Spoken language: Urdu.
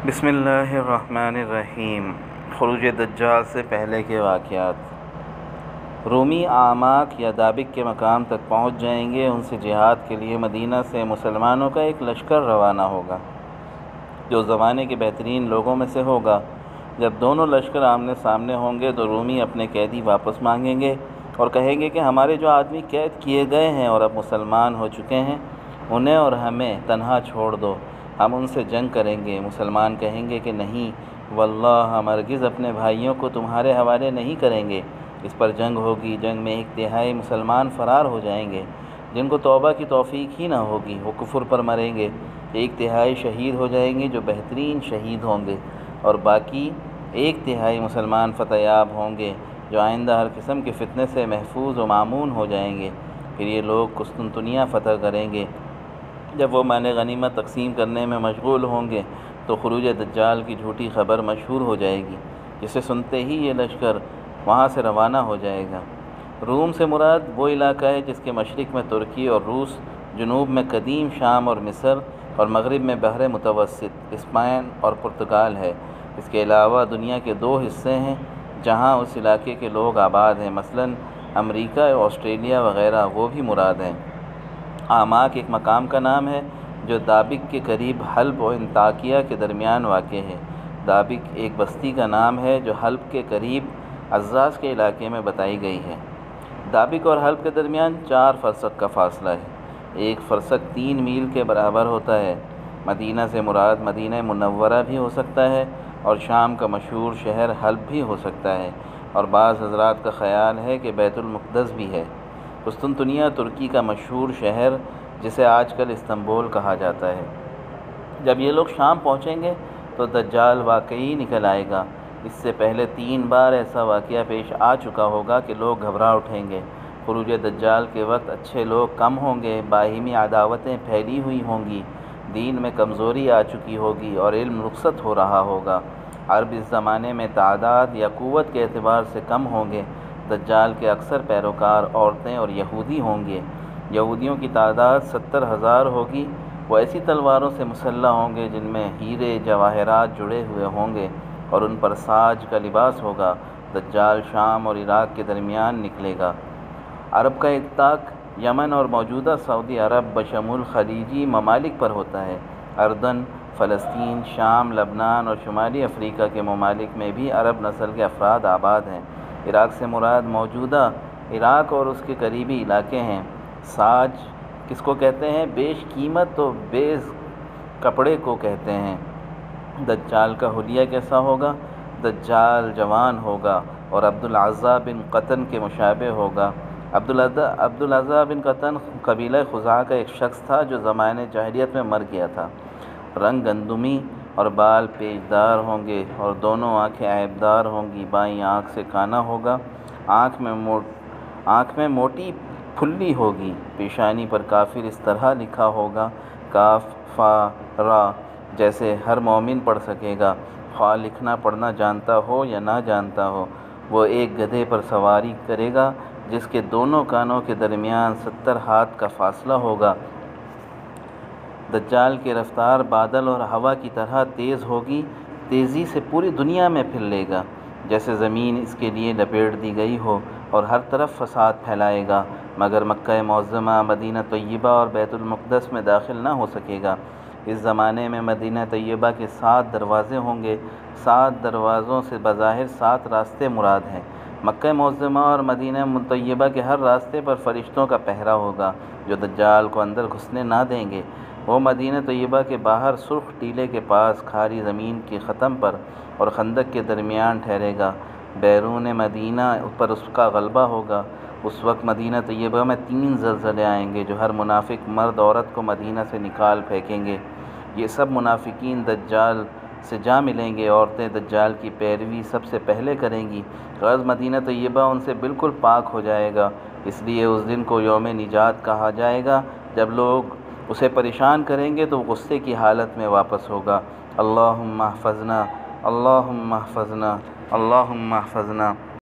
بسم اللہ الرحمن الرحیم۔ خروج دجال سے پہلے کے واقعات۔ رومی اعماق یا دابق کے مقام تک پہنچ جائیں گے۔ ان سے جہاد کے لیے مدینہ سے مسلمانوں کا ایک لشکر روانہ ہوگا جو زمانے کے بہترین لوگوں میں سے ہوگا۔ جب دونوں لشکر آمنے سامنے ہوں گے تو رومی اپنے قیدی واپس مانگیں گے اور کہیں گے کہ ہمارے جو آدمی قید کیے گئے ہیں اور اب مسلمان ہو چکے ہیں انہیں اور ہمیں تنہا چھوڑ دو، ہم ان سے جنگ کریں گے۔ مسلمان کہیں گے کہ نہیں واللہ، ہم ہرگز اپنے بھائیوں کو تمہارے حوالے نہیں کریں گے۔ اس پر جنگ ہوگی۔ جنگ میں 1/3 مسلمان فرار ہو جائیں گے جن کو توبہ کی توفیق ہی نہ ہوگی، وہ کفر پر مریں گے۔ 1/3 شہید ہو جائیں گے جو بہترین شہید ہوں گے، اور باقی 1/3 مسلمان فتح یاب ہوں گے جو آئندہ ہر قسم کے فتنے سے محفوظ و مامون ہو جائیں گے۔ پھر یہ لوگ قسطنطنیہ فتح کریں گے۔ جب وہ مال غنیمت تقسیم کرنے میں مشغول ہوں گے تو خروج دجال کی جھوٹی خبر مشہور ہو جائے گی، جسے سنتے ہی یہ لشکر وہاں سے روانہ ہو جائے گا۔ روم سے مراد وہ علاقہ ہے جس کے مشرق میں ترکی اور روس، جنوب میں قدیم شام اور مصر، اور مغرب میں بحر متوسط، اسپین اور پرتگال ہے۔ اس کے علاوہ دنیا کے 2 حصے ہیں جہاں اس علاقے کے لوگ آباد ہیں، مثلاً امریکہ، آسٹریلیا وغیرہ، وہ بھی مراد ہیں۔ اعماق ایک مقام کا نام ہے جو دابق کے قریب حلب و انطاکیہ کے درمیان واقع ہے۔ دابق ایک بستی کا نام ہے جو حلب کے قریب عزاز کے علاقے میں بتائی گئی ہے۔ دابق اور حلب کے درمیان 4 فرسخ کا فاصلہ ہے۔ 1 فرسخ 3 میل کے برابر ہوتا ہے۔ مدینہ سے مراد مدینہ منورہ بھی ہو سکتا ہے اور شام کا مشہور شہر حلب بھی ہو سکتا ہے، اور بعض حضرات کا خیال ہے کہ بیت المقدس بھی ہے۔ قسطنطنیہ ترکی کا مشہور شہر جسے آج کل استنبول کہا جاتا ہے۔ جب یہ لوگ شام پہنچیں گے تو دجال واقعی نکل آئے گا۔ اس سے پہلے 3 بار ایسا واقعہ پیش آ چکا ہوگا کہ لوگ گھبرا اٹھیں گے۔ خروج دجال کے وقت اچھے لوگ کم ہوں گے، باہمی عداوتیں پھیلی ہوئی ہوں گی، دین میں کمزوری آ چکی ہوگی اور علم رخصت ہو رہا ہوگا۔ عرب اس زمانے میں تعداد یا قوت کے اعتبار سے کم ہوں گے۔ دجال کے اکثر پیروکار عورتیں اور یہودی ہوں گے۔ یہودیوں کی تعداد 70,000 ہوگی۔ وہ ایسی تلواروں سے مسلح ہوں گے جن میں ہیرے جواہرات جڑے ہوئے ہوں گے اور ان پر ساج کا لباس ہوگا۔ دجال شام اور عراق کے درمیان نکلے گا۔ عرب کا اطلاق یمن اور موجودہ سعودی عرب بشمول خلیجی ممالک پر ہوتا ہے۔ اردن، فلسطین، شام، لبنان اور شمالی افریقہ کے ممالک میں بھی عرب نسل کے افراد آباد ہیں۔ عراق سے مراد موجودہ عراق اور اس کے قریبی علاقے ہیں۔ ساج کس کو کہتے ہیں؟ بیش قیمت و بیز کپڑے کو کہتے ہیں۔ دجال کا حلیہ کیسا ہوگا؟ دجال جوان ہوگا اور عبدالعزیٰ بن قطن کے مشابہ ہوگا۔ عبدالعزیٰ بن قطن قبیلہ خزاعہ کا ایک شخص تھا جو زمانے جاہلیت میں مر گیا تھا۔ رنگ گندمی اور بال پیچدار ہوں گے اور دونوں آنکھیں عیبدار ہوں گی۔ بائیں آنکھ سے کانا ہوگا۔ آنکھ میں موٹی پھلی ہوگی۔ پیشانی پر کافر اس طرح لکھا ہوگا، کاف فا را، جیسے ہر مومن پڑھ سکے گا، خواہ لکھنا پڑھنا جانتا ہو یا نہ جانتا ہو۔ وہ ایک گدھے پر سواری کرے گا جس کے دونوں کانوں کے درمیان 70 ہاتھ کا فاصلہ ہوگا۔ دجال کی رفتار بادل اور ہوا کی طرح تیز ہوگی، تیزی سے پوری دنیا میں پھر لے گا جیسے زمین اس کے لیے لپیٹ دی گئی ہو، اور ہر طرف فساد پھیلائے گا، مگر مکہ معظمہ، مدینہ طیبہ اور بیت المقدس میں داخل نہ ہو سکے گا۔ اس زمانے میں مدینہ طیبہ کے 7 دروازے ہوں گے۔ 7 دروازوں سے بظاہر 7 راستے مراد ہیں۔ مکہ معظمہ اور مدینہ طیبہ کے ہر راستے پر فرشتوں کا پہرا ہوگا جو دجال کو اندر گھسنے نہ دیں گے۔ وہ مدینہ طیبہ کے باہر سرخ ٹیلے کے پاس کھاری زمین کے ختم پر اور خندق کے درمیان ٹھہرے گا۔ بیرون مدینہ پر اس کا غلبہ ہوگا۔ اس وقت مدینہ طیبہ میں 3 زلزلے آئیں گے جو ہر منافق مرد عورت کو مدینہ سے نکال پھینکیں گے۔ یہ سب منافقین دجال سے جا ملیں گے۔ عورتیں دجال کی پیروی سب سے پہلے کریں گی۔ غرض مدینہ طیبہ ان سے بالکل پاک ہو جائے گا، اس لیے اس دن کو یوم نجات کہا جائے گا۔ جب لوگ اسے پریشان کریں گے تو وہ غصے کی حالت میں واپس ہوگا۔ اللہم احفظنا، اللہم احفظنا، اللہم احفظنا۔